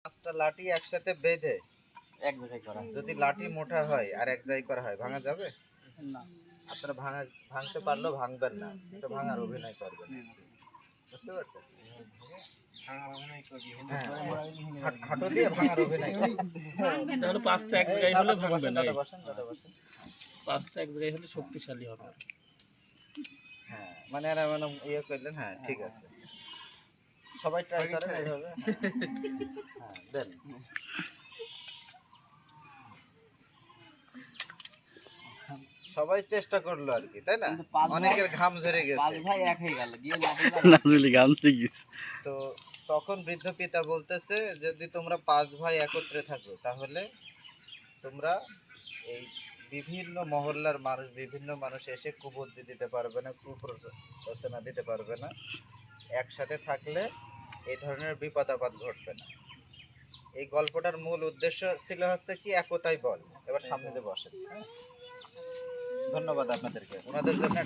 পাঁচটা লাঠি একসাথে বেঁধে এক জায়গায় করা। যদি লাঠি মোটা হয় আর এক জায়গায় করা হয়, ভাঙা যাবে? না। আপনারা ভাঙতে পারলেও ভাঙবেন না, এটা ভাঙার অভিনয় করবেন। বুঝতে পারছেন? হাঁটু দিয়ে ভাঙার অভিনয় করবেন। তাহলে পাঁচটা এক জায়গায় হলে ভাঙবে না। বসেন, বসেন। পাঁচটা এক জায়গায় হলে শক্তিশালী হবে। হ্যাঁ, মানে আর মানে ইয়ে করলেন, হ্যাঁ ঠিক আছে। সবাই ট্রাই করেন এইভাবে। হ্যাঁ, দেন। সবাই চেষ্টা করলো আর কি, তাই না? অনেকের ঘাম ঝরে পাঁচ গেছে। ভাই এক হয়ে গেল, গিয়ে নাজুলি গামছে গেছে। তো তখন বৃদ্ধ পিতা বলতেছে, যদি তোমরা 5 ভাই একত্রে থাকো তাহলে তোমরা এই বিভিন্ন মহল্লার মানুষ, বিভিন্ন মানুষ এসে কুবুদ্ধি দিতে পারবে না, কুপ্ররোচনা দিতে পারবে না। একসাথে থাকলে এই ধরনের বিপদ আপদ ঘটবে না। এই গল্পটার মূল উদ্দেশ্য ছিল হচ্ছে কি, একতাই বল। এবার সামনে যে বসেন। ধন্যবাদ আপনাদেরকে, ওনাদের জন্য একটা